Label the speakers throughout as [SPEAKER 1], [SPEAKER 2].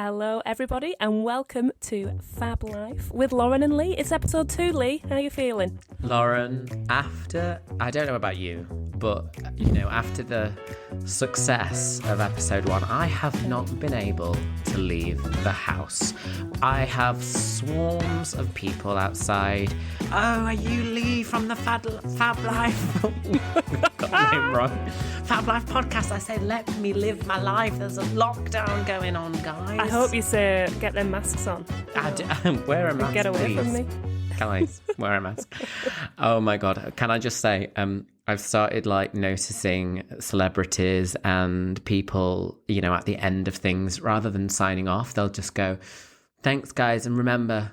[SPEAKER 1] Hello, everybody, and welcome to Fab Life with Lauren and Lee. It's episode 2, Lee. How are you feeling?
[SPEAKER 2] Lauren, I don't know about you, but, after the success of episode 1, I have not been able to leave the house. I have swarms of people outside. Oh, are you Lee from the Fab Life? Got the name wrong. Fab Life podcast. I say, let me live my life. There's a lockdown going on, guys.
[SPEAKER 1] I hope you say, get them masks on.
[SPEAKER 2] Wear a mask,
[SPEAKER 1] get away
[SPEAKER 2] please.
[SPEAKER 1] from me.
[SPEAKER 2] Guys, wear a mask. Oh my God. Can I just say, I've started noticing celebrities and people, at the end of things, rather than signing off, they'll just go, thanks guys. And remember,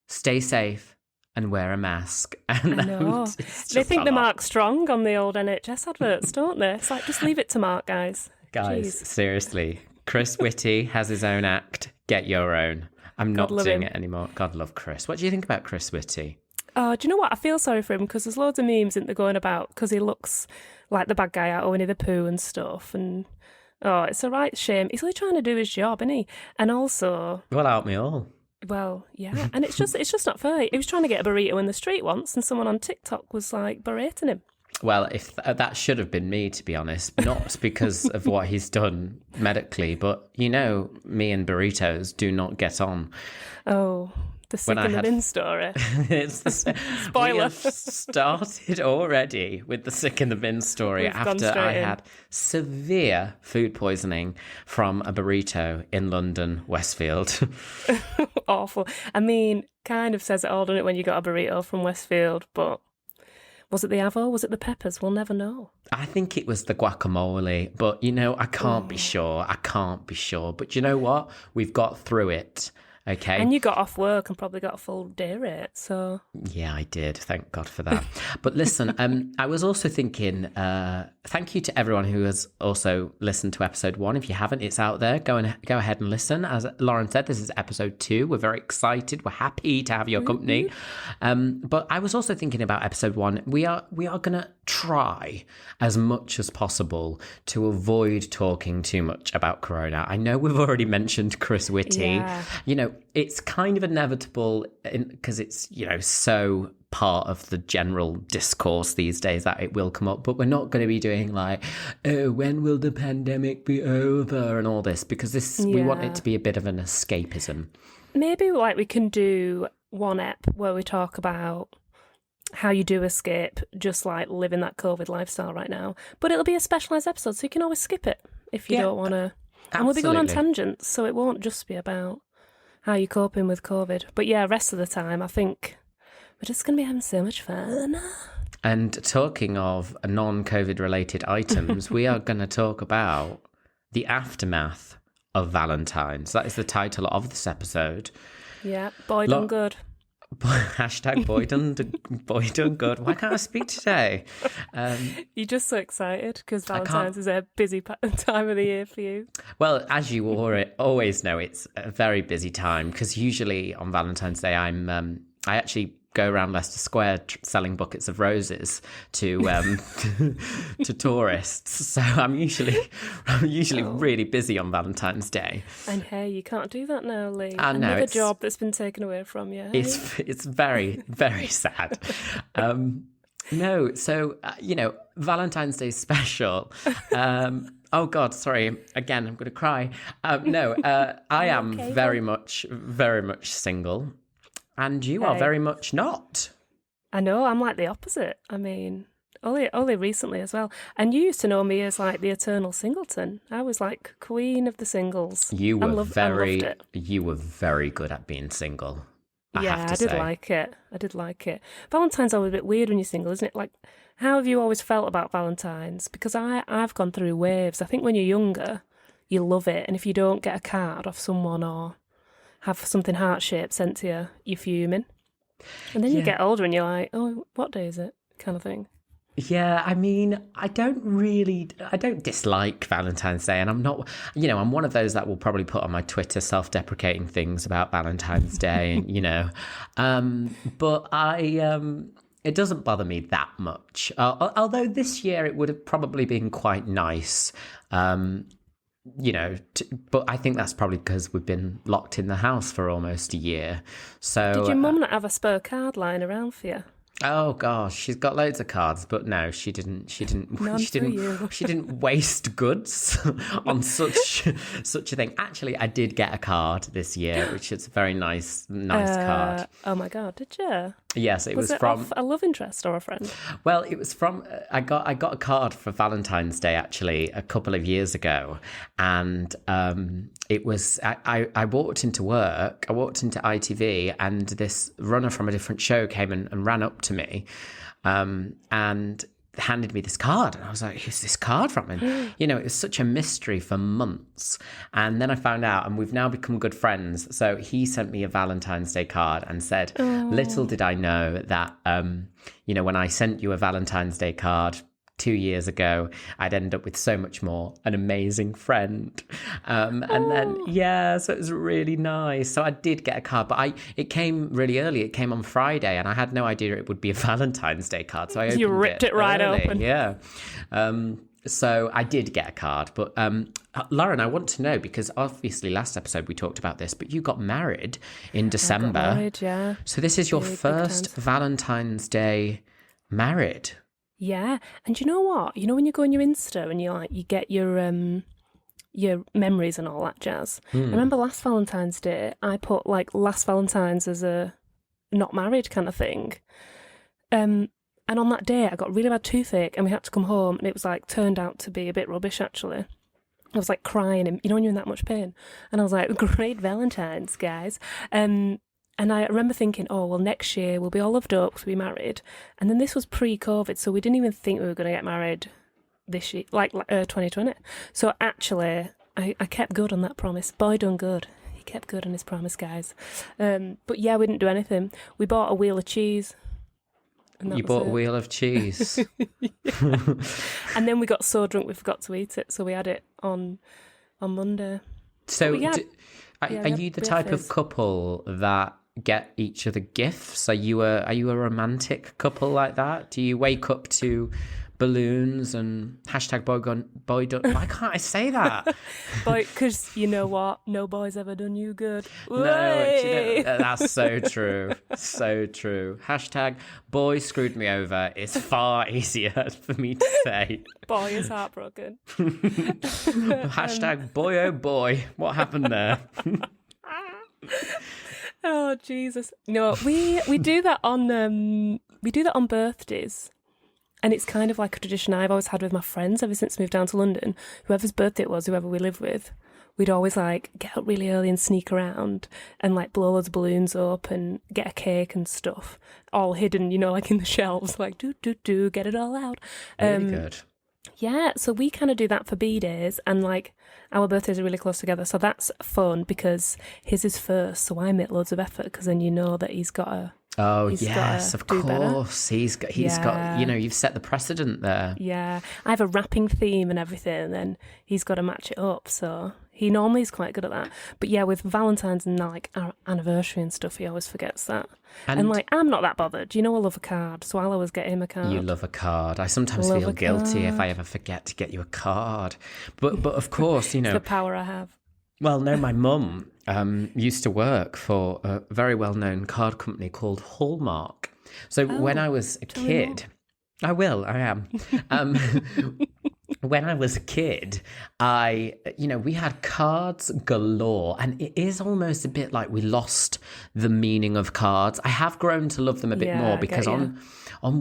[SPEAKER 2] stay safe and wear a mask. And
[SPEAKER 1] I know. They think the mark's strong on the old NHS adverts, don't they? It's like, just leave it to Mark, guys.
[SPEAKER 2] Guys,
[SPEAKER 1] Jeez.
[SPEAKER 2] Seriously. Chris Whitty has his own act. Get your own. I'm not doing it anymore. God love Chris. What do you think about Chris Whitty?
[SPEAKER 1] Oh, do you know what? I feel sorry for him because there's loads of memes that they're going about because he looks like the bad guy out of Winnie the Pooh and stuff. And, it's a right shame. He's only trying to do his job, isn't he? And also...
[SPEAKER 2] Well, out me all.
[SPEAKER 1] Well, yeah. And it's just not fair. He was trying to get a burrito in the street once and someone on TikTok was, berating him.
[SPEAKER 2] Well, if that should have been me, to be honest, not because of what he's done medically, but, me and burritos do not get on.
[SPEAKER 1] Oh, the sick in the bin story.
[SPEAKER 2] It's the
[SPEAKER 1] Spoiler.
[SPEAKER 2] We have started already with the sick in the bin story after I had severe food poisoning from a burrito in London, Westfield.
[SPEAKER 1] Awful. I mean, kind of says it all, doesn't it, when you got a burrito from Westfield, but... Was it the avo? Was it the peppers? We'll never know.
[SPEAKER 2] I think it was the guacamole, but, I can't be sure. I can't be sure. But you know what? We've got through it, okay?
[SPEAKER 1] And you got off work and probably got a full day rate, so...
[SPEAKER 2] Yeah, I did. Thank God for that. But listen, I was also thinking, thank you to everyone who has also listened to episode 1. If you haven't, it's out there. Go ahead and listen. As Lauren said, this is episode 2. We're very excited. We're happy to have your company. But I was also thinking about episode 1. We are going to try as much as possible to avoid talking too much about Corona. I know we've already mentioned Chris Whitty.
[SPEAKER 1] Yeah.
[SPEAKER 2] It's kind of inevitable because it's, so part of the general discourse these days that it will come up, but we're not going to be doing when will the pandemic be over and all this, because we want it to be a bit of an escapism.
[SPEAKER 1] Maybe we can do one ep where we talk about how you do escape, just living that COVID lifestyle right now, but it'll be a specialised episode, so you can always skip it if you don't want to. And we'll be going on tangents, so it won't just be about how you're coping with COVID. But yeah, rest of the time, I think we're just going to be having so much fun.
[SPEAKER 2] And talking of non-COVID related items, we are going to talk about the aftermath of Valentine's. That is the title of this episode.
[SPEAKER 1] Yeah, boy done good.
[SPEAKER 2] Hashtag boy done good. Why can't I speak today?
[SPEAKER 1] You're just so excited because Valentine's is a busy time of the year for you.
[SPEAKER 2] Well, as you always know, it's a very busy time because usually on Valentine's Day, I actually go around Leicester Square selling buckets of roses to to tourists. So I'm usually really busy on Valentine's Day.
[SPEAKER 1] And hey, you can't do that now, Lee.
[SPEAKER 2] I know,
[SPEAKER 1] another job that's been taken away from you. Hey?
[SPEAKER 2] It's very, very sad. No, so Valentine's Day special. Oh God, sorry. Again, I'm going to cry. I am very much single. And you are very much not.
[SPEAKER 1] I know, I'm like the opposite. I mean, only recently as well. And you used to know me as the eternal singleton. I was queen of the singles.
[SPEAKER 2] You were very good at being single. I
[SPEAKER 1] did like it. Valentine's always a bit weird when you're single, isn't it? How have you always felt about Valentine's? Because I've gone through waves. I think when you're younger, you love it. And if you don't get a card off someone or have something heart-shaped sent to you, you're fuming. And then you get older and you're like, oh, what day is it? Kind of thing.
[SPEAKER 2] Yeah, I mean, I don't dislike Valentine's Day, and I'm not, I'm one of those that will probably put on my Twitter self-deprecating things about Valentine's Day, but it doesn't bother me that much. Although this year it would have probably been quite nice but I think that's probably because we've been locked in the house for almost a year. So
[SPEAKER 1] Did your mum not have a spare card lying around for you?
[SPEAKER 2] oh gosh, she's got loads of cards, but no, she didn't.
[SPEAKER 1] None
[SPEAKER 2] She
[SPEAKER 1] for
[SPEAKER 2] didn't.
[SPEAKER 1] you.
[SPEAKER 2] She didn't waste goods on such a thing. Actually, I did get a card this year, which is a very nice card.
[SPEAKER 1] Oh my God, did you?
[SPEAKER 2] Yes, it was
[SPEAKER 1] it
[SPEAKER 2] from
[SPEAKER 1] off a love interest or a friend?
[SPEAKER 2] Well, it was from I got a card for Valentine's Day actually a couple of years ago, and it was I walked into work, I walked into ITV, and this runner from a different show came and ran up to me, and handed me this card, and I was like, who's this card from? And it was such a mystery for months, and then I found out, and we've now become good friends. So he sent me a Valentine's Day card and said, little did I know that when I sent you a Valentine's Day card 2 years ago, I'd end up with so much more, an amazing friend. And then, so it was really nice. So I did get a card, but it came really early. It came on Friday, and I had no idea it would be a Valentine's Day card. So I opened
[SPEAKER 1] You ripped it right
[SPEAKER 2] early.
[SPEAKER 1] open.
[SPEAKER 2] Yeah. So I did get a card. But Lauren, I want to know, because obviously last episode we talked about this, but you got married in December.
[SPEAKER 1] I got married, yeah.
[SPEAKER 2] So this is your
[SPEAKER 1] Really big
[SPEAKER 2] first
[SPEAKER 1] times.
[SPEAKER 2] Valentine's Day married.
[SPEAKER 1] Yeah, and you know what? You know when you go on your Insta and you get your memories and all that jazz. I remember last Valentine's Day, I put like last Valentine's as a not married kind of thing. And on that day, I got really bad toothache, and we had to come home, and it was like turned out to be a bit rubbish actually. I was like crying, and when you're in that much pain, and I was like, great Valentine's, guys. And I remember thinking, oh, well, next year we'll be all loved up to be married. And then this was pre-COVID, so we didn't even think we were going to get married this year, like 2020. So actually, I kept good on that promise. Boy done good. He kept good on his promise, guys. But yeah, we didn't do anything. We bought a wheel of cheese.
[SPEAKER 2] You bought a wheel of cheese.
[SPEAKER 1] And then we got so drunk we forgot to eat it. So we had it on Monday.
[SPEAKER 2] So are
[SPEAKER 1] we
[SPEAKER 2] you the type of couple that get each other gifts? Are you a romantic couple like that? Do you wake up to balloons and hashtag boy done? Why can't I say that?
[SPEAKER 1] Boy, because you know what? No boy's ever done you good.
[SPEAKER 2] No, that's so true. So true. Hashtag boy screwed me over is far easier for me to say.
[SPEAKER 1] Boy is heartbroken.
[SPEAKER 2] Hashtag boy oh boy. What happened there?
[SPEAKER 1] Oh Jesus! No, we do that on birthdays, and it's kind of like a tradition I've always had with my friends ever since I moved down to London. Whoever's birthday it was, whoever we live with, we'd always like get up really early and sneak around and like blow loads of balloons up and get a cake and stuff, all hidden, like in the shelves, like do get it all out.
[SPEAKER 2] Really good.
[SPEAKER 1] Yeah, so we kind of do that for B-days, and like our birthdays are really close together, so that's fun because his is first, so I make loads of effort because then you know that he's got to.
[SPEAKER 2] Oh yes, of course. He's got. You've set the precedent there.
[SPEAKER 1] Yeah, I have a wrapping theme and everything, and then he's got to match it up. So he normally is quite good at that. But yeah, with Valentine's and like our anniversary and stuff, he always forgets that. And like, I'm not that bothered. I love a card, so I'll always get him a card.
[SPEAKER 2] You love a card. I sometimes feel guilty if I ever forget to get you a card. But of course,
[SPEAKER 1] It's the power I have.
[SPEAKER 2] Well, no, my mum used to work for a very well-known card company called Hallmark. So when I was a kid, I am. When I was a kid, we had cards galore, and it is almost a bit like we lost the meaning of cards. I have grown to love them a bit more because on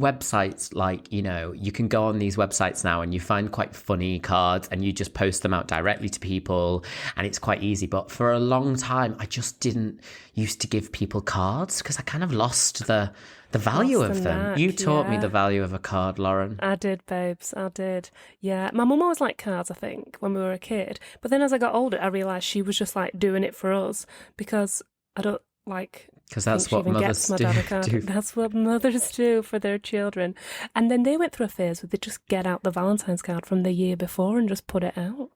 [SPEAKER 2] websites, like, you can go on these websites now and you find quite funny cards and you just post them out directly to people and it's quite easy. But for a long time, I just didn't used to give people cards because I kind of lost the value of them. You taught me the value of a card, Lauren.
[SPEAKER 1] I did, babes. I did. Yeah. My mum always liked cards, I think, when we were a kid. But then as I got older, I realised she was just like doing it for us because I don't like...
[SPEAKER 2] Because that's what mothers do.
[SPEAKER 1] That's what mothers do for their children. And then they went through a phase where they just get out the Valentine's card from the year before and just put it out.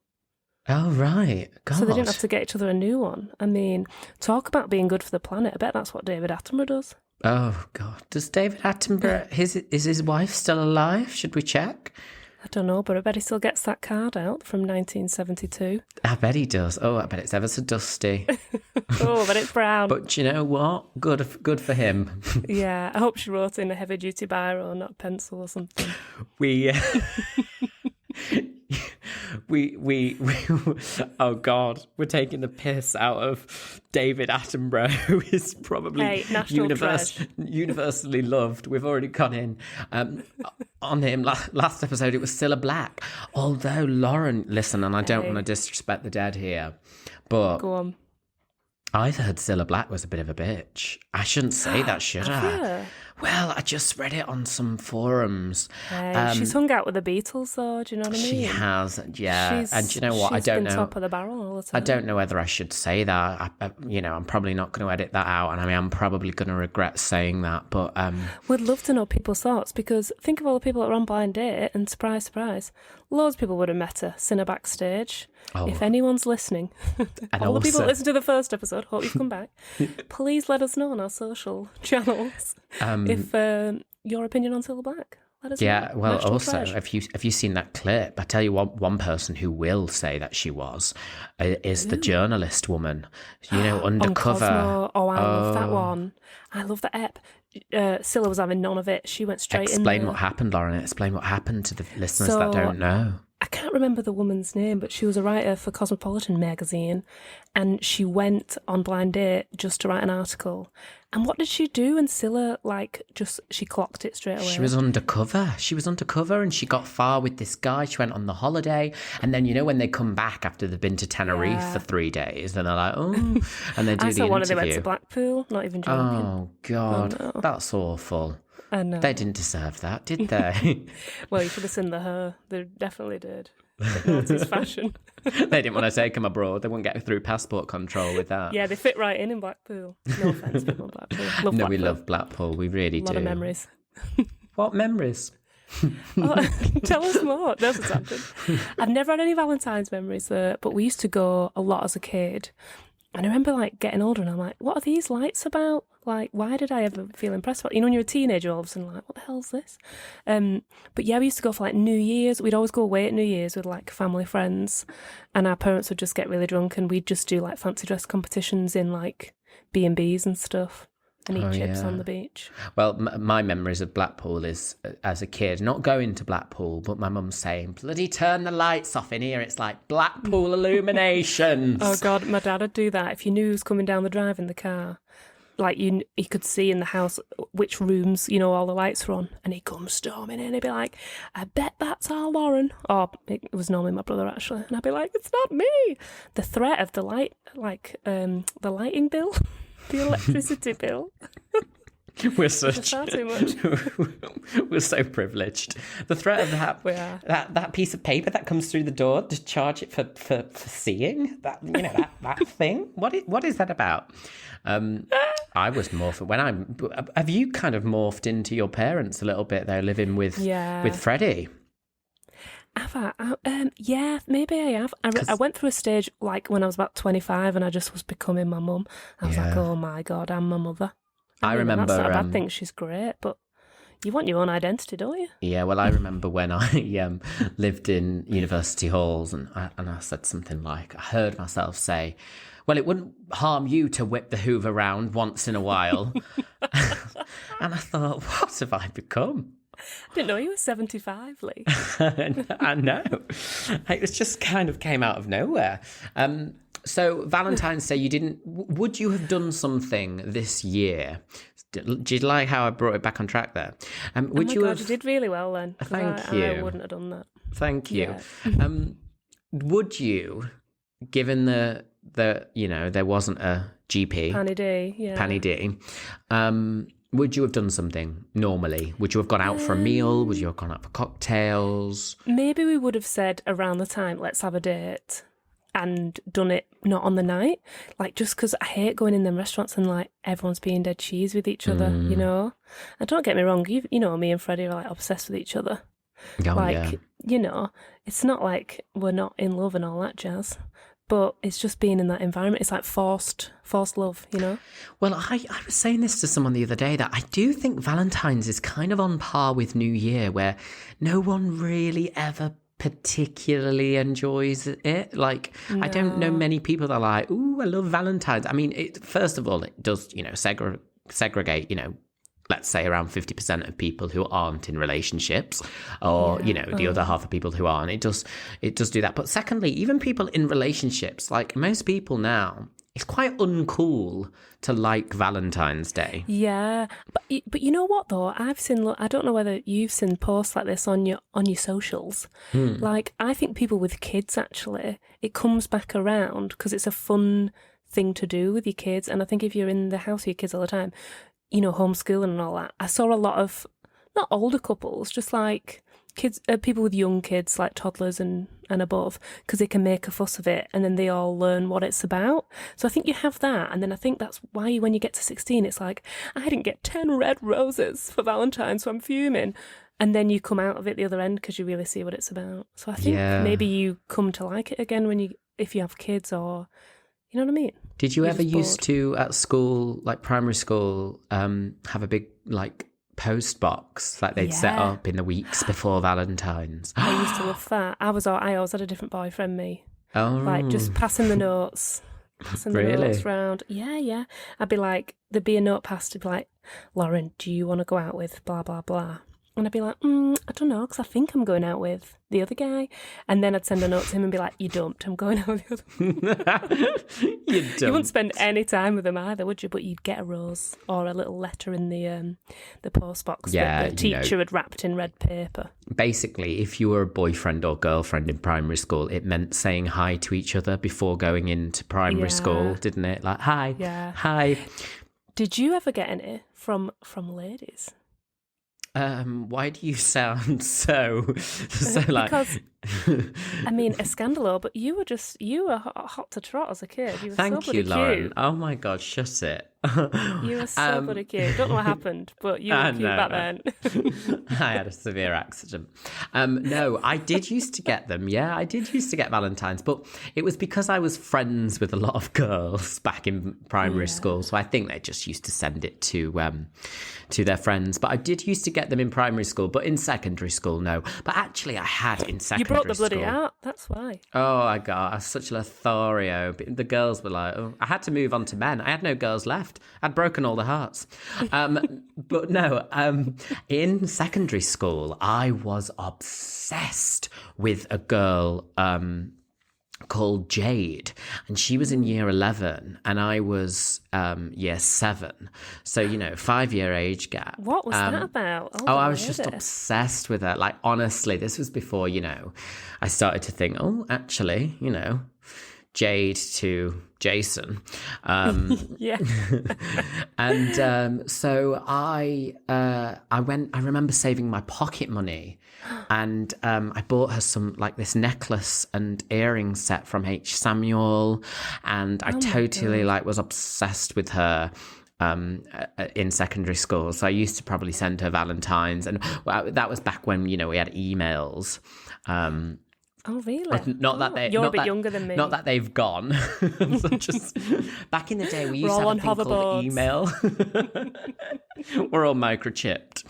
[SPEAKER 2] Oh, right. God.
[SPEAKER 1] So they didn't have to get each other a new one. I mean, talk about being good for the planet. I bet that's what David Attenborough does.
[SPEAKER 2] Oh, God. Does David Attenborough... is his wife still alive? Should we check?
[SPEAKER 1] I don't know, but I bet he still gets that card out from 1972.
[SPEAKER 2] I bet he does. Oh, I bet it's ever so dusty.
[SPEAKER 1] Oh, but it's brown.
[SPEAKER 2] But you know what? Good for him.
[SPEAKER 1] Yeah, I hope she wrote in a heavy-duty biro, not a pencil or something.
[SPEAKER 2] We oh God, we're taking the piss out of David Attenborough, who is probably universally loved. We've already gone in on him. Last episode, it was Cilla Black. Although Lauren, listen, and I don't want to disrespect the dead here, but
[SPEAKER 1] go on.
[SPEAKER 2] I've heard Cilla Black was a bit of a bitch. I shouldn't say that, should I? Well, I just read it on some forums.
[SPEAKER 1] She's hung out with the Beatles, though. Do you know what I mean?
[SPEAKER 2] She has, yeah. And do you know what? I don't know.
[SPEAKER 1] Top of the barrel all the time.
[SPEAKER 2] I don't know whether I should say that. I'm probably not going to edit that out, and I mean, I'm probably going to regret saying that. But
[SPEAKER 1] we'd love to know people's thoughts, because think of all the people that were on Blind Date, and surprise, surprise, loads of people would have met her, seen her backstage. Oh. If anyone's listening, all the people that listened to the first episode, hope you've come back. Please let us know on our social channels if your opinion on Cilla Black. Let us know.
[SPEAKER 2] Yeah, well,
[SPEAKER 1] National
[SPEAKER 2] also,
[SPEAKER 1] treasure.
[SPEAKER 2] have you seen that clip? I tell you one person who will say that she was is the journalist woman. You know, undercover.
[SPEAKER 1] On Cosmo. Oh, I love that one. I love that ep. Cilla was having none of it. She went straight in.
[SPEAKER 2] Explain what happened, Lauren. Explain what happened to the listeners that don't know.
[SPEAKER 1] I can't remember the woman's name, but she was a writer for Cosmopolitan magazine, and she went on Blind Date just to write an article. And what did she do? And Cilla, she clocked it straight away.
[SPEAKER 2] She was undercover. And she got far with this guy. She went on the holiday. And then, you know, when they come back after they've been to Tenerife for 3 days, then they're like, oh, and they do the interview. I saw one of them went to
[SPEAKER 1] Blackpool, not even joking.
[SPEAKER 2] Oh, God,
[SPEAKER 1] no.
[SPEAKER 2] That's awful.
[SPEAKER 1] I know.
[SPEAKER 2] They didn't deserve that, did they?
[SPEAKER 1] Well, you should have seen the hair. They definitely did. Naughty's fashion.
[SPEAKER 2] They didn't want to take them abroad. They wouldn't get through passport control with that.
[SPEAKER 1] Yeah, they fit right in Blackpool. No offence, people in Blackpool. Love Blackpool.
[SPEAKER 2] We love Blackpool. We really do.
[SPEAKER 1] A lot of memories.
[SPEAKER 2] What memories?
[SPEAKER 1] Tell us more. There's a tangent. I've never had any Valentine's memories there, but we used to go a lot as a kid. And I remember getting older and I'm like, what are these lights about? Why did I ever feel impressed about it? You know, when you're a teenager, all of a sudden, what the hell's this? But yeah, we used to go for New Year's. We'd always go away at New Year's with family friends, and our parents would just get really drunk, and we'd just do fancy dress competitions in B&Bs and stuff, and eat chips on the beach.
[SPEAKER 2] Well, my memories of Blackpool is, as a kid, not going to Blackpool, but my mum saying, bloody turn the lights off in here. It's like Blackpool illuminations.
[SPEAKER 1] Oh, God, my dad would do that. If you knew he was coming down the drive in the car, he could see in the house which rooms, all the lights were on, and he'd come storming in. He'd be like, I bet that's our Lauren. Or it was normally my brother, actually. And I'd be like, it's not me. The threat of the light, the lighting bill, the electricity bill.
[SPEAKER 2] We're so privileged. The threat of that piece of paper that comes through the door to charge it for seeing that that thing. What is that about? I was more for have you kind of morphed into your parents a little bit? They're living with Freddie. Yeah, maybe I have. I went through a stage when I was about 25 and I just was becoming my mum. I was like, oh my God, I'm my mother. I remember
[SPEAKER 1] that's not a bad thing. She's great, but you want your own identity, don't you?
[SPEAKER 2] Yeah, well, I remember when I lived in university halls, and I said something like, I heard myself say, well, it wouldn't harm you to whip the Hoover round once in a while. And I thought, what have I become?
[SPEAKER 1] I didn't know you were 75, Lee.
[SPEAKER 2] I know. It was just kind of came out of nowhere. So Valentine's Day, would you have done something this year? Do you like how I brought it back on track there?
[SPEAKER 1] You did really well then.
[SPEAKER 2] Thank you.
[SPEAKER 1] I wouldn't have done that.
[SPEAKER 2] Thank you. Yeah. Would you, given the there wasn't a GP. Panny D. Would you have done something normally? Would you have gone out for a meal? Would you have gone out for cocktails?
[SPEAKER 1] Maybe we would have said around the time, let's have a date, and done it not on the night. Just because I hate going in them restaurants and everyone's being dead cheese with each other, And don't get me wrong, you know, me and Freddie are obsessed with each other.
[SPEAKER 2] Oh, yeah.
[SPEAKER 1] It's not like we're not in love and all that jazz. but it's just being in that environment. It's like forced love, you know?
[SPEAKER 2] Well, I was saying this to someone the other day that I do think Valentine's is kind of on par with New Year, where no one really ever particularly enjoys it. Like, no. I don't know many people that are like, ooh, I love Valentine's. I mean, first of all, it does, you know, segregate, you know, let's say around 50% of people who aren't in relationships, or, you know, the other half of people who aren't. It does do that. But secondly, even people in relationships, like most people now, it's quite uncool to like Valentine's Day.
[SPEAKER 1] Yeah, but you know what though? I've seen. I don't know whether you've seen posts like this on your socials. Like, I think people with kids, actually, it comes back around because it's a fun thing to do with your kids. And I think if you're in the house with your kids all the time, you know, homeschooling and all that, I saw a lot of not older couples, just like kids, people with young kids, like toddlers and above, because they can make a fuss of it and then they all learn what it's about. So I think you have that, and then I think that's why when you get to 16, it's like, I didn't get 10 red roses for Valentine's, so I'm fuming. And then you come out of it the other end because you really see what it's about. So I think maybe you come to like it again if you have kids, or, you know what I mean?
[SPEAKER 2] Did you ever used to, at school, like primary school, have a big, like, post box like they'd set up in the weeks before Valentine's?
[SPEAKER 1] I used to love that. I always had a different boyfriend, me.
[SPEAKER 2] Oh.
[SPEAKER 1] Like, just passing the notes. Passing the notes round. Yeah. I'd be like, there'd be a note passed to be like, Lauren, do you want to go out with blah, blah, blah? And I'd be like, I don't know, because I think I'm going out with the other guy. And then I'd send a note to him and be like, you dumped, I'm going out with the other one. You wouldn't spend any time with him either, would you? But you'd get a rose or a little letter in the post box that the teacher had wrapped in red paper.
[SPEAKER 2] Basically, if you were a boyfriend or girlfriend in primary school, it meant saying hi to each other before going into primary school, didn't it? Like, hi, hi.
[SPEAKER 1] Did you ever get any from ladies?
[SPEAKER 2] Why do you sound so like?
[SPEAKER 1] Because, I mean, a scandalo, but you were hot to trot as a kid. You were
[SPEAKER 2] Thank
[SPEAKER 1] so
[SPEAKER 2] you, Lauren.
[SPEAKER 1] cute.
[SPEAKER 2] Oh my God, shut it.
[SPEAKER 1] You were so bloody cute. Don't know what happened, but you were cute back then.
[SPEAKER 2] I had a severe accident. No, I did used to get them. Yeah, I did used to get Valentine's, but it was because I was friends with a lot of girls back in primary school. So I think they just used to send it to their friends. But I did used to get them in primary school, but in secondary school, no. But actually, I had in secondary school.
[SPEAKER 1] You brought the bloody out. That's why.
[SPEAKER 2] Oh, I was such a Lothario. The girls were like, I had to move on to men. I had no girls left. I'd broken all the hearts. But no, in secondary school, I was obsessed with a girl called Jade, and she was in year 11 and I was year 7, so 5-year age gap.
[SPEAKER 1] What was that about?
[SPEAKER 2] I was just obsessed with her. Like, honestly, this was before I started to think, actually, Jade to Jason.
[SPEAKER 1] Yeah.
[SPEAKER 2] And so I remember saving my pocket money, and I bought her some, like, this necklace and earring set from H. Samuel, and I totally was obsessed with her in secondary school. So I used to probably send her Valentines, and that was back when we had emails.
[SPEAKER 1] Oh, really?
[SPEAKER 2] You're
[SPEAKER 1] a bit younger than me.
[SPEAKER 2] Not that they've gone. So just back in the day, we used to have a thing called email. We're all microchipped.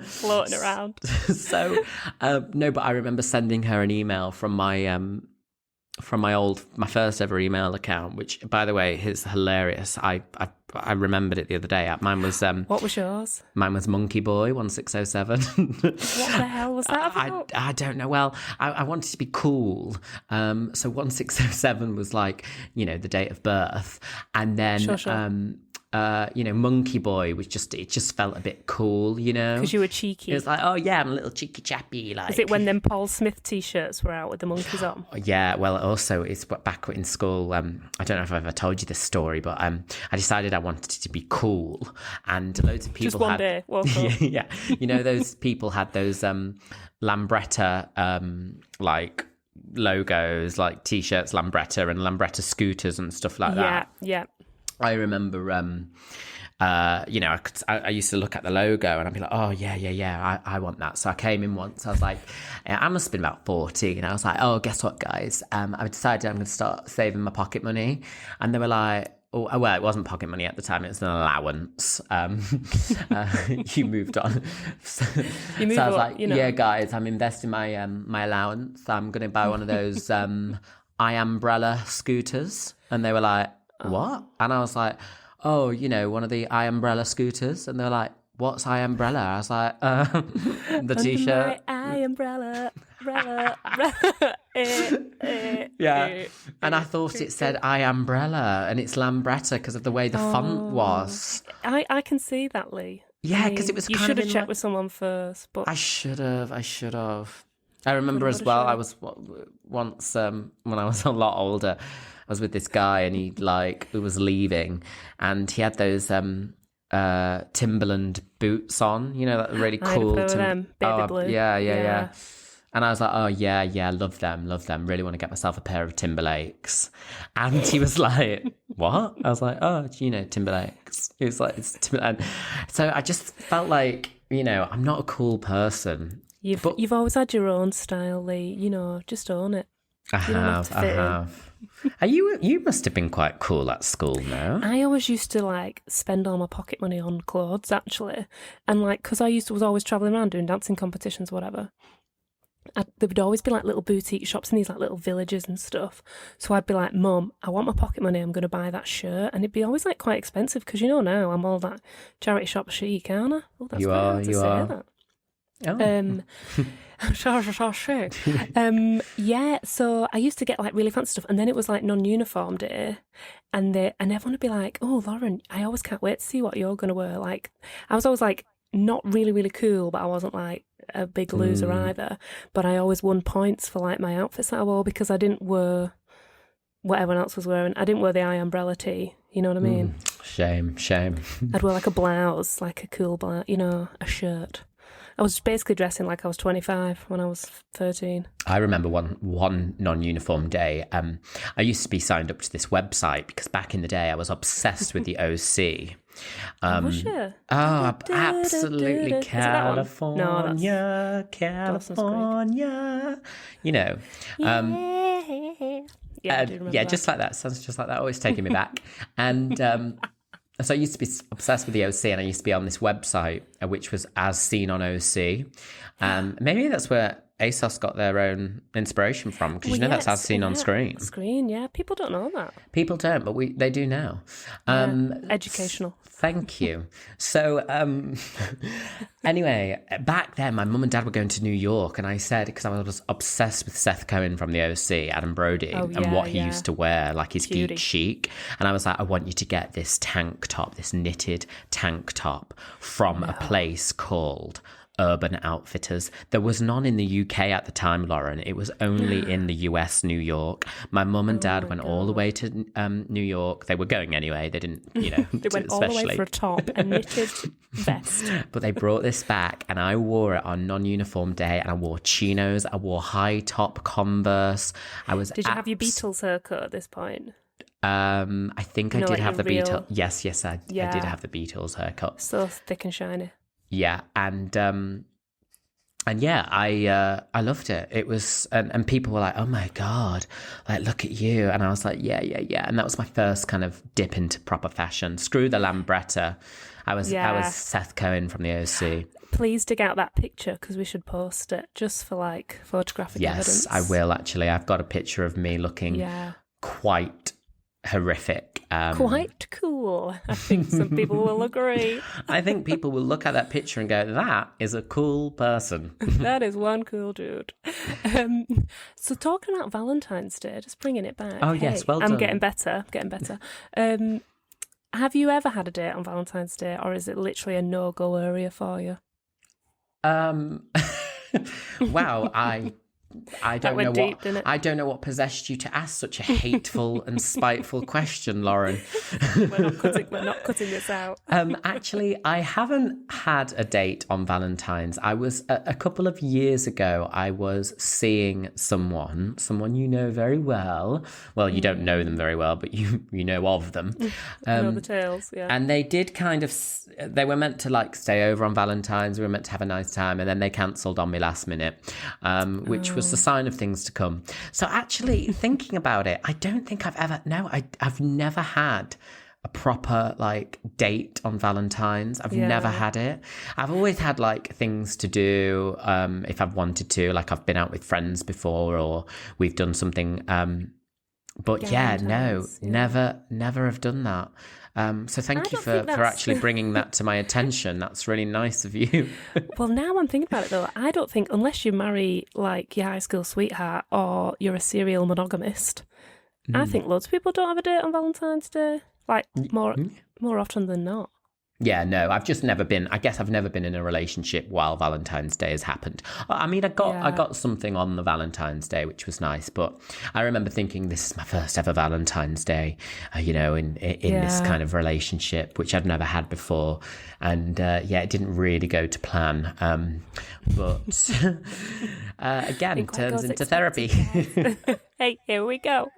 [SPEAKER 1] Floating around.
[SPEAKER 2] So, no, but I remember sending her an email from my first ever email account, which, by the way, is hilarious. I remembered it the other day. Mine was
[SPEAKER 1] what was yours?
[SPEAKER 2] Mine was Monkey Boy 1607.
[SPEAKER 1] What the hell was that about?
[SPEAKER 2] I don't know. Well, I wanted to be cool. So 1607 was like, the date of birth, and then
[SPEAKER 1] sure.
[SPEAKER 2] Monkey Boy was it just felt a bit cool,
[SPEAKER 1] because you were cheeky.
[SPEAKER 2] It was like, oh yeah, I'm a little cheeky chappy. Like,
[SPEAKER 1] is it when them Paul Smith t-shirts were out with the monkeys on?
[SPEAKER 2] Yeah, well, also it's back in school. I don't know if I've ever told you this story, but I decided I wanted to be cool, and loads of people
[SPEAKER 1] just one day.
[SPEAKER 2] Yeah, those people had those Lambretta like logos, like t-shirts, Lambretta and Lambretta scooters and stuff like that.
[SPEAKER 1] Yeah.
[SPEAKER 2] I remember, I used to look at the logo and I'd be like, oh, yeah, I want that. So I came in once. I was like, I must have been about 40. And I was like, oh, guess what, guys? I decided I'm going to start saving my pocket money. And they were like, oh, well, it wasn't pocket money at the time. It was an allowance. You moved on. So I was like, yeah, guys, I'm investing my my allowance. I'm going to buy one of those umbrella scooters. And they were like, what? And I was like, oh, one of the umbrella scooters. And they were like, what's umbrella? I was like, the t-shirt.
[SPEAKER 1] My umbrella.
[SPEAKER 2] Yeah. And I thought it said umbrella and it's Lambretta because of the way the font was.
[SPEAKER 1] I can see that, Lee.
[SPEAKER 2] Yeah, because it was
[SPEAKER 1] you
[SPEAKER 2] kind
[SPEAKER 1] should
[SPEAKER 2] of
[SPEAKER 1] have checked with someone first. But
[SPEAKER 2] I should have. I remember as well, I was once, when I was a lot older, I was with this guy and he was leaving and he had those Timberland boots on, that really cool.
[SPEAKER 1] Baby blue.
[SPEAKER 2] Yeah. And I was like, oh, yeah, love them. Really want to get myself a pair of Timberlakes. And he was like, what? I was like, oh, Timberlakes. He was like, it's Timberland. So I just felt like, I'm not a cool person.
[SPEAKER 1] You've always had your own style, Lee. Just own it.
[SPEAKER 2] I have. You must have been quite cool at school, no?
[SPEAKER 1] I always used to spend all my pocket money on clothes, actually, and because I was always travelling around doing dancing competitions, whatever. There would always be little boutique shops in these little villages and stuff. So I'd be like, Mum, I want my pocket money. I'm going to buy that shirt, and it'd be always quite expensive because now I'm all that charity shop chic, aren't I? Oh, that's
[SPEAKER 2] you are. That.
[SPEAKER 1] Oh. Sure. Yeah, so I used to get really fancy stuff, and then it was non-uniform day, and everyone would be like, "Oh, Lauren, I always can't wait to see what you're gonna wear." I was always not really, really cool, but I wasn't a big loser either. But I always won points for my outfits that I wore because I didn't wear what everyone else was wearing. I didn't wear the umbrella tee. You know what I mean?
[SPEAKER 2] Shame.
[SPEAKER 1] I'd wear a blouse, a cool blouse, a shirt. I was basically dressing like I was 25 when I was 13.
[SPEAKER 2] I remember one non-uniform day. I used to be signed up to this website because back in the day I was obsessed with the OC.
[SPEAKER 1] Was you?
[SPEAKER 2] Oh, absolutely. California, California.
[SPEAKER 1] Yeah,
[SPEAKER 2] just like that. Sounds just like that. Always taking me back. And so I used to be obsessed with the OC, and I used to be on this website, which was As Seen on OC. Maybe that's where ASOS got their own inspiration from, because that's As Seen on Screen.
[SPEAKER 1] Screen, yeah. People don't know that.
[SPEAKER 2] People don't, but they do now.
[SPEAKER 1] Educational.
[SPEAKER 2] Thank you. So anyway, back then my mum and dad were going to New York, and I said, because I was obsessed with Seth Cohen from the OC, Adam Brody, and what he used to wear, his geek chic. And I was like, I want you to get this tank top, this knitted tank top from a place called Urban Outfitters. There was none in the UK at the time, Lauren. It was only in the US, New York. My mum and dad went all the way to New York. They were going anyway. They didn't,
[SPEAKER 1] they went all the way for a top, a knitted vest.
[SPEAKER 2] But they brought this back, and I wore it on non-uniform day, and I wore chinos. I wore high top Converse. Did
[SPEAKER 1] you have your Beatles haircut at this point?
[SPEAKER 2] I think I did have the Beatles. Yes, I did have the Beatles haircut.
[SPEAKER 1] So thick and shiny.
[SPEAKER 2] Yeah, and yeah, I loved it. It was, and people were like, "Oh my God, look at you!" And I was like, "Yeah." And that was my first kind of dip into proper fashion. Screw the Lambretta. I was Seth Cohen from the OC.
[SPEAKER 1] Please dig out that picture because we should post it just for photographic evidence.
[SPEAKER 2] Yes, I will actually. I've got a picture of me looking quite horrific.
[SPEAKER 1] Quite cool. I think some people will agree.
[SPEAKER 2] I think people will look at that picture and go, that is a cool person.
[SPEAKER 1] That is one cool dude. So talking about Valentine's Day, just bringing it back.
[SPEAKER 2] Oh, yes, well done.
[SPEAKER 1] I'm getting better. Have you ever had a date on Valentine's Day, or is it literally a no-go area for you?
[SPEAKER 2] Wow, I
[SPEAKER 1] That
[SPEAKER 2] don't
[SPEAKER 1] went
[SPEAKER 2] know
[SPEAKER 1] deep,
[SPEAKER 2] what
[SPEAKER 1] didn't it?
[SPEAKER 2] I don't know what possessed you to ask such a hateful and spiteful question, Lauren.
[SPEAKER 1] We're not cutting this out.
[SPEAKER 2] Actually, I haven't had a date on Valentine's. I was a couple of years ago. I was seeing someone you know very well. Well, you don't know them very well, but you know of them.
[SPEAKER 1] I know the tales, yeah.
[SPEAKER 2] And they did they were meant to like stay over on Valentine's. We were meant to have a nice time, and then they cancelled on me last minute, which was the sign of things to come. So actually, thinking about it, I don't think I've never had a proper like date on Valentine's. I've never had it. I've always had like things to do if I've wanted to, like I've been out with friends before or we've done something. But never have done that. So thank you for actually bringing that to my attention. That's really nice of you.
[SPEAKER 1] Well, now I'm thinking about it though, I don't think, unless you marry like your high school sweetheart or you're a serial monogamist, I think loads of people don't have a date on Valentine's Day. Like more often than not.
[SPEAKER 2] Yeah, no, I've just never been. I guess I've never been in a relationship while Valentine's Day has happened. I mean, I got something on the Valentine's Day, which was nice. But I remember thinking, this is my first ever Valentine's Day, in this kind of relationship, which I'd never had before. And it didn't really go to plan. But again, turns into therapy.
[SPEAKER 1] Hey, here we go.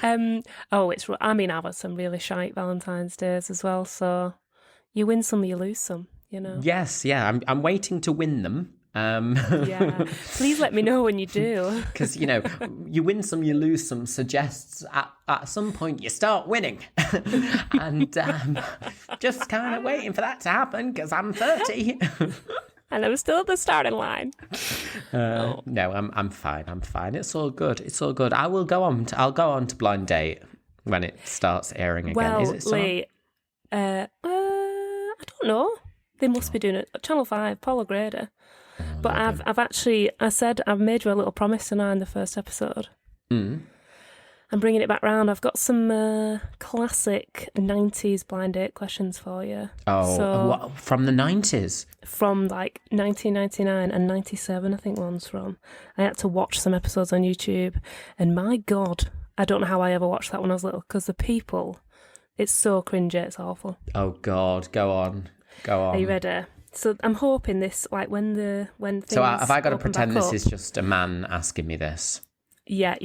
[SPEAKER 1] I've had some really shite Valentine's Days as well, so. You win some, you lose some, you know.
[SPEAKER 2] Yes, yeah. I'm waiting to win them.
[SPEAKER 1] Yeah. Please let me know when you do.
[SPEAKER 2] Because, you win some, you lose some suggests at some point you start winning. And just kind of waiting for that to happen because I'm 30.
[SPEAKER 1] And I'm still at the starting line.
[SPEAKER 2] No, I'm fine. I'm fine. It's all good. It's all good. I'll go on to Blind Date when it starts airing again.
[SPEAKER 1] Well,
[SPEAKER 2] is it
[SPEAKER 1] Lee, I don't know. They must be doing it. Channel 5, Paula Grader. But I've made you a little promise tonight in the first episode. I'm bringing it back round. I've got some classic 90s blind date questions for you.
[SPEAKER 2] Oh, from the 90s?
[SPEAKER 1] From like 1999 and 97, I think one's from. I had to watch some episodes on YouTube. And my God, I don't know how I ever watched that when I was little because the people... It's so cringy, it's awful.
[SPEAKER 2] Oh God, go on.
[SPEAKER 1] Are you ready? So I'm hoping this, like when things.
[SPEAKER 2] So have I got to pretend this
[SPEAKER 1] up,
[SPEAKER 2] is just a man asking me this?
[SPEAKER 1] Yeah.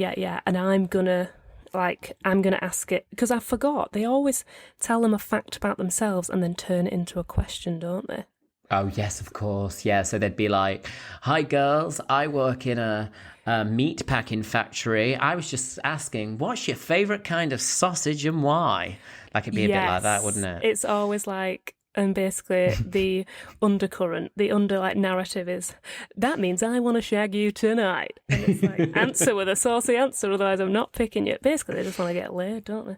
[SPEAKER 1] And I'm gonna ask it because I forgot. They always tell them a fact about themselves and then turn it into a question, don't they?
[SPEAKER 2] Oh yes, of course. Yeah. So they'd be like, "Hi girls, I work in a meat packing factory. I was just asking, what's your favourite kind of sausage and why?" Like it'd be a bit like that, wouldn't it?
[SPEAKER 1] It's always like, and basically the undercurrent, narrative is, that means I want to shag you tonight. And it's like, answer with a saucy answer, otherwise I'm not picking you. Basically, they just want to get laid, don't they?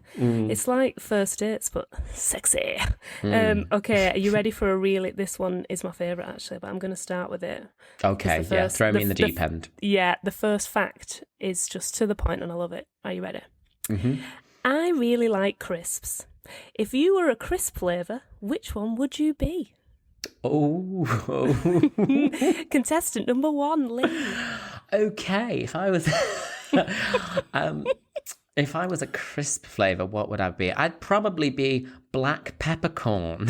[SPEAKER 1] It's like first dates, but sexy. Okay, are you ready for this one is my favourite actually, but I'm going to start with it.
[SPEAKER 2] Okay, throw me in the deep end.
[SPEAKER 1] Yeah, the first fact is just to the point and I love it. Are you ready?
[SPEAKER 2] Mm-hmm.
[SPEAKER 1] I really like crisps. If you were a crisp flavour, which one would you be?
[SPEAKER 2] Oh.
[SPEAKER 1] Contestant number 1, Lee.
[SPEAKER 2] Okay, if I was if I was a crisp flavour, what would I be? I'd probably be black peppercorn.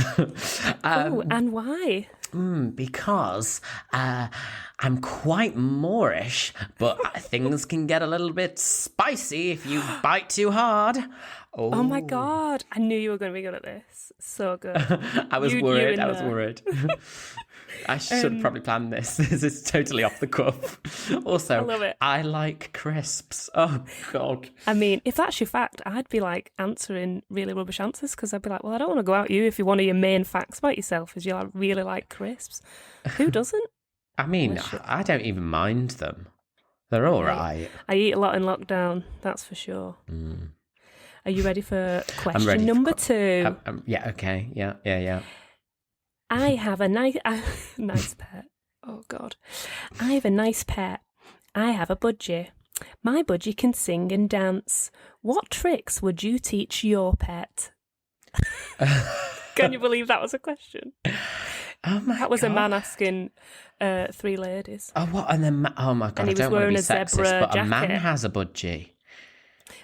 [SPEAKER 1] And why?
[SPEAKER 2] Because I'm quite Moorish, but things can get a little bit spicy if you bite too hard.
[SPEAKER 1] Oh my God. I knew you were going to be good at this. So good.
[SPEAKER 2] I was worried. I should probably plan this. This is totally off the cuff. Also, I love it. I like crisps. Oh, God.
[SPEAKER 1] I mean, if that's your fact, I'd be like answering really rubbish answers because I'd be like, well, I don't want to go out you if one of your main facts about yourself is you really like crisps. Who doesn't?
[SPEAKER 2] I mean, I don't even mind them. They're all right.
[SPEAKER 1] I eat a lot in lockdown, that's for sure. Are you ready for question number 2?
[SPEAKER 2] Yeah, okay. Yeah.
[SPEAKER 1] I have a nice pet. Oh, God. I have a nice pet. I have a budgie. My budgie can sing and dance. What tricks would you teach your pet? Can you believe that was a question?
[SPEAKER 2] Oh my god.
[SPEAKER 1] That was a man asking 3 ladies.
[SPEAKER 2] Oh, what? And then, oh my god,
[SPEAKER 1] And he
[SPEAKER 2] I
[SPEAKER 1] was
[SPEAKER 2] don't want to
[SPEAKER 1] wearing
[SPEAKER 2] be
[SPEAKER 1] a zebra
[SPEAKER 2] sexist, but a man
[SPEAKER 1] jacket.
[SPEAKER 2] has a budgie.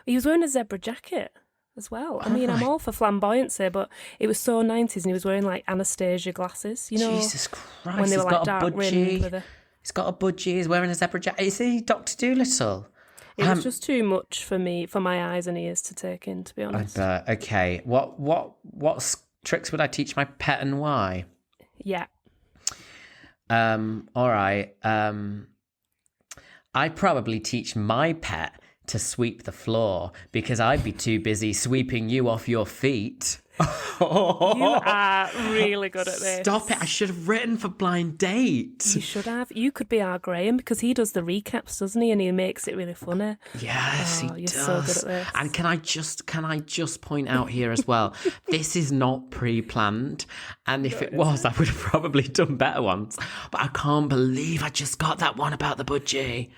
[SPEAKER 1] He was wearing a zebra jacket as well. I
[SPEAKER 2] Oh
[SPEAKER 1] mean, I'm
[SPEAKER 2] my-
[SPEAKER 1] all for flamboyancy, but it was so 90s, and he was wearing like Anastasia glasses, you know,
[SPEAKER 2] Jesus Christ,
[SPEAKER 1] when they were
[SPEAKER 2] he's
[SPEAKER 1] like
[SPEAKER 2] got a
[SPEAKER 1] dark rimmed with
[SPEAKER 2] budgie.
[SPEAKER 1] a...
[SPEAKER 2] He's got a budgie, he's wearing a zebra jacket. Is he Dr. Dolittle?
[SPEAKER 1] It was just too much for me, for my eyes and ears to take in, to be honest.
[SPEAKER 2] Okay, what tricks would I teach my pet and why?
[SPEAKER 1] Yeah.
[SPEAKER 2] All right. I'd probably teach my pet to sweep the floor because I'd be too busy sweeping you off your feet.
[SPEAKER 1] You are really good at this.
[SPEAKER 2] Stop it. I should have written for Blind Date.
[SPEAKER 1] You should have. You could be our Graham because he does the recaps, doesn't he? And he makes it really funny.
[SPEAKER 2] Yes, he
[SPEAKER 1] You're
[SPEAKER 2] does.
[SPEAKER 1] so good at this.
[SPEAKER 2] And can I just point out here as well, this is not pre-planned. And if it was, I would have probably done better ones. But I can't believe I just got that one about the budgie.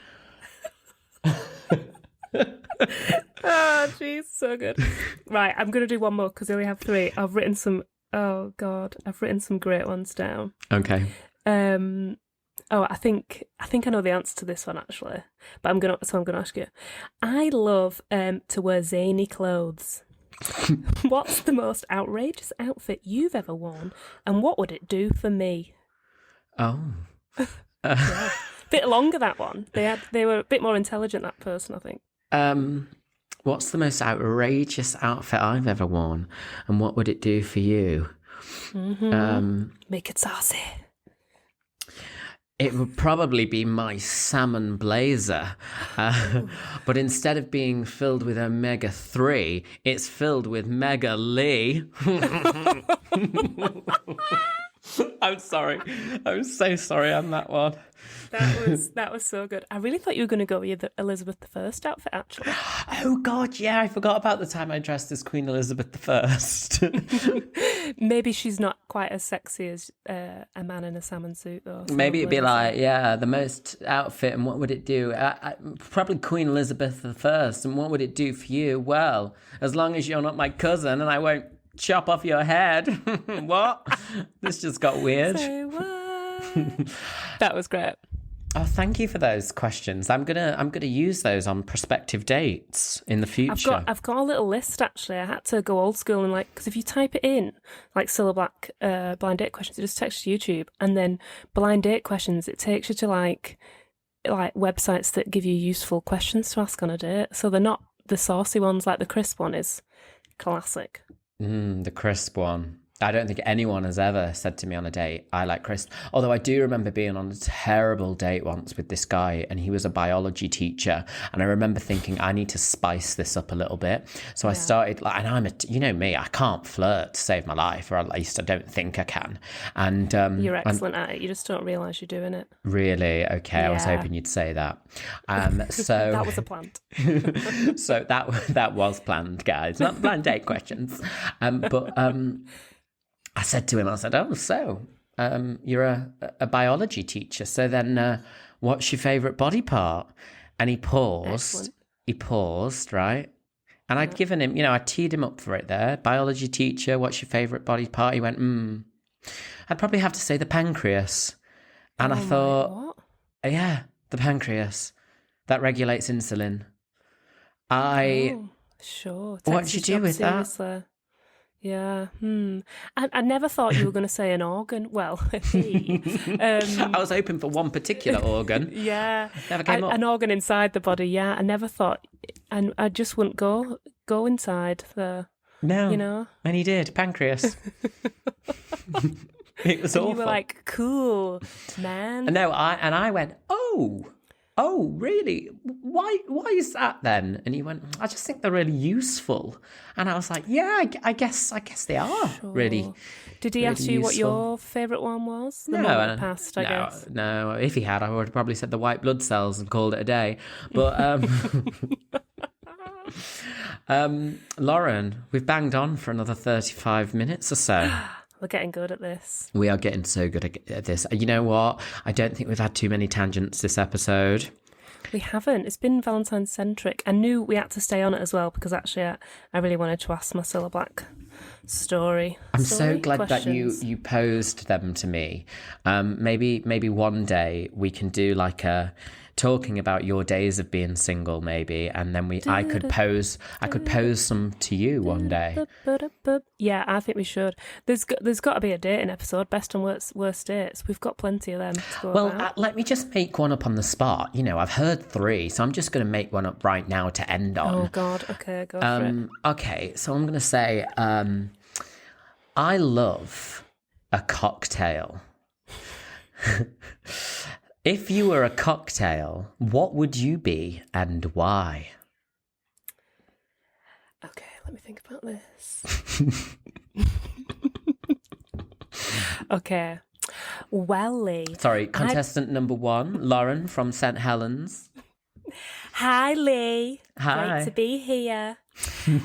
[SPEAKER 1] Oh, jeez, so good. Right, I'm going to do one more because I only have 3. I've written some... Oh, God. I've written some great ones down.
[SPEAKER 2] Okay.
[SPEAKER 1] I think I know the answer to this one, actually. But I'm going to ask you. I love to wear zany clothes. What's the most outrageous outfit you've ever worn? And what would it do for me?
[SPEAKER 2] Oh.
[SPEAKER 1] Yeah. Bit longer, that one. They were a bit more intelligent, that person, I think.
[SPEAKER 2] What's the most outrageous outfit I've ever worn, and what would it do for you?
[SPEAKER 1] Make it saucy.
[SPEAKER 2] It would probably be my salmon blazer, but instead of being filled with omega-3, it's filled with Mega Lee. I'm sorry. I'm so sorry on that one.
[SPEAKER 1] That was so good. I really thought you were going to go with the Elizabeth I outfit, actually.
[SPEAKER 2] Oh, God, yeah, I forgot about the time I dressed as Queen Elizabeth I.
[SPEAKER 1] Maybe she's not quite as sexy as a man in a salmon suit, though. So
[SPEAKER 2] Maybe it'd be like, yeah, the most outfit, and what would it do? Probably Queen Elizabeth I, and what would it do for you? Well, as long as you're not my cousin and I won't chop off your head. What? This just got weird.
[SPEAKER 1] Say what? That was great.
[SPEAKER 2] Oh, thank you for those questions. I'm gonna use those on prospective dates in the future.
[SPEAKER 1] I've got a little list, actually. I had to go old school and because if you type it in, like Cilla Black blind date questions, it just takes you to YouTube, and then blind date questions, it takes you to like websites that give you useful questions to ask on a date. So they're not the saucy ones, like the crisp one is classic.
[SPEAKER 2] The crisp one. I don't think anyone has ever said to me on a date, I like crisp. Although I do remember being on a terrible date once with this guy, and he was a biology teacher. And I remember thinking, I need to spice this up a little bit. So I started, and you know me, I can't flirt to save my life, or at least I don't think I can. And
[SPEAKER 1] you're excellent at it. You just don't realise you're doing it.
[SPEAKER 2] Really? Okay, I was
[SPEAKER 1] Yeah.
[SPEAKER 2] hoping you'd say that. So
[SPEAKER 1] That was a plant.
[SPEAKER 2] So that was planned, guys. Not blind date questions. But I said to him, I said, oh, so you're a biology teacher. So then what's your favourite body part? And he paused.
[SPEAKER 1] Excellent.
[SPEAKER 2] He paused, right? And I'd given him, I teed him up for it there. Biology teacher, what's your favourite body part? He went, I'd probably have to say the pancreas. And I thought,
[SPEAKER 1] What?
[SPEAKER 2] yeah, the pancreas. That regulates insulin.
[SPEAKER 1] Sure.
[SPEAKER 2] What
[SPEAKER 1] Takes
[SPEAKER 2] did you
[SPEAKER 1] your
[SPEAKER 2] do with
[SPEAKER 1] job
[SPEAKER 2] that?
[SPEAKER 1] seriously. Yeah. I never thought you were going to say an organ. Well,
[SPEAKER 2] I was hoping for one particular organ.
[SPEAKER 1] yeah.
[SPEAKER 2] Never came up.
[SPEAKER 1] An organ inside the body, yeah. I never thought, and I just wouldn't go inside the,
[SPEAKER 2] No. And he did, pancreas. It was
[SPEAKER 1] and
[SPEAKER 2] awful.
[SPEAKER 1] you were like, cool, man.
[SPEAKER 2] No, I went, oh, really? Why is that then? And he went, I just think they're really useful. And I was like, yeah, I guess they are really.
[SPEAKER 1] Did he
[SPEAKER 2] really
[SPEAKER 1] ask you what
[SPEAKER 2] useful.
[SPEAKER 1] your favourite one was? The
[SPEAKER 2] No,
[SPEAKER 1] one that passed, I guess.
[SPEAKER 2] No, if he had, I would have probably said the white blood cells and called it a day. But Lauren, we've banged on for another 35 minutes or so.
[SPEAKER 1] We're getting good at this.
[SPEAKER 2] We are getting so good at this. You know what? I don't think we've had too many tangents this episode.
[SPEAKER 1] We haven't. It's been Valentine centric. I knew we had to stay on it as well because actually I really wanted to ask my Cilla Black story.
[SPEAKER 2] I'm so glad
[SPEAKER 1] questions.
[SPEAKER 2] that you posed them to me. Maybe one day we can do like a talking about your days of being single, maybe, and then I could pose some to you one day.
[SPEAKER 1] Yeah, I think we should. There's got to be a dating episode, best and worst dates. We've got plenty of them to go about.
[SPEAKER 2] Let me just make one up on the spot. You know, I've heard 3, so I'm just going to make one up right now to end on.
[SPEAKER 1] Oh God, okay, go for it.
[SPEAKER 2] Okay, so I'm going to say, I love a cocktail. If you were a cocktail, what would you be and why?
[SPEAKER 1] Okay, let me think about this. Okay. Well, Lee.
[SPEAKER 2] Sorry, contestant number 1, Lauren from St. Helens.
[SPEAKER 1] Hi, Lee.
[SPEAKER 2] Hi.
[SPEAKER 1] Great to be here.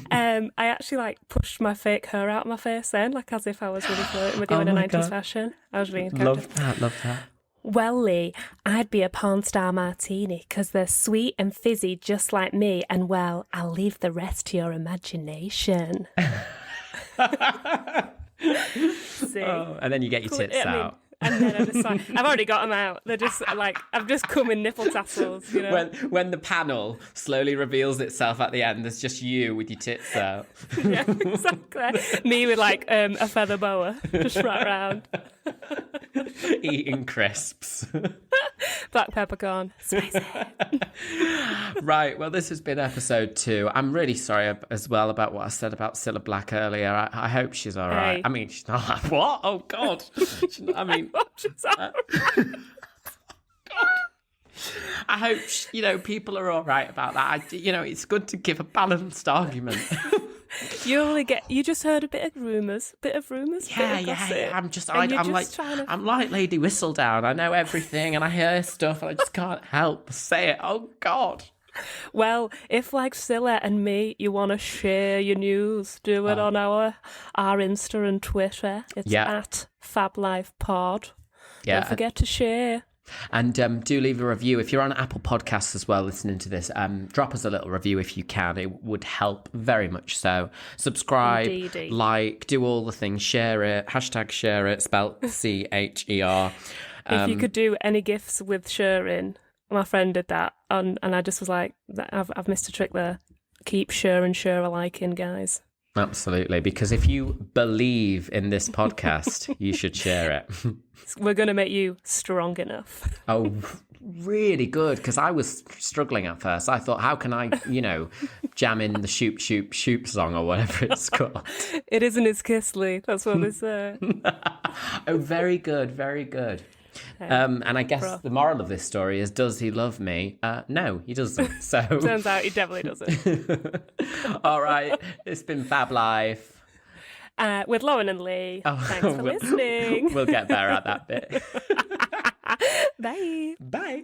[SPEAKER 1] I actually pushed my fake hair out of my face then, as if I was really flirting with you in a 90s fashion. I was really
[SPEAKER 2] Love that.
[SPEAKER 1] Well, Lee, I'd be a porn star martini because they're sweet and fizzy just like me, and well, I'll leave the rest to your imagination. See?
[SPEAKER 2] Oh, and then you get your tits out.
[SPEAKER 1] And then I'm just I've already got them out. They're just I've just come in nipple tassels, you know.
[SPEAKER 2] When the panel slowly reveals itself at the end, there's just you with your tits out.
[SPEAKER 1] Yeah, exactly. Me with a feather boa just right around.
[SPEAKER 2] Eating crisps.
[SPEAKER 1] Black peppercorn. Spicy.
[SPEAKER 2] Right, well, this has been episode 2. I'm really sorry as well about what I said about Cilla Black earlier. I hope she's all right.
[SPEAKER 1] Hey.
[SPEAKER 2] I mean, she's not what? Oh, God. I mean... I hope, people are all right about that. It's good to give a balanced argument.
[SPEAKER 1] You just heard a bit of rumours.
[SPEAKER 2] Yeah. I'm like Lady Whistledown. I know everything and I hear stuff and I just can't help but say it. Oh, God.
[SPEAKER 1] Well, if Cilla and me, you want to share your news, do it on our Insta and Twitter. It's at FabLifePod.
[SPEAKER 2] Yeah.
[SPEAKER 1] Don't forget to share.
[SPEAKER 2] And do leave a review. If you're on Apple Podcasts as well listening to this, drop us a little review if you can. It would help very much so. Subscribe,
[SPEAKER 1] Indeedy.
[SPEAKER 2] like, do all the things, share it, #share it, spelled CHER.
[SPEAKER 1] If you could do any gifts with sharing, my friend did that, and I just was like, I've missed a trick there. Keep share aliking, guys.
[SPEAKER 2] Absolutely, because if you believe in this podcast, you should share it.
[SPEAKER 1] We're going to make you strong enough.
[SPEAKER 2] Oh, really good, because I was struggling at first. I thought, how can I, jam in the shoop, shoop, shoop song or whatever it's called?
[SPEAKER 1] It isn't his kiss, Lee. That's what they say.
[SPEAKER 2] Oh, very good, very good. And I guess the moral of this story is, does he love me? No, he doesn't. So
[SPEAKER 1] turns out he definitely doesn't.
[SPEAKER 2] All right, it's been Fab Life.
[SPEAKER 1] With Lauren and Lee. Thanks for listening.
[SPEAKER 2] We'll get better at that bit.
[SPEAKER 1] Bye.
[SPEAKER 2] Bye.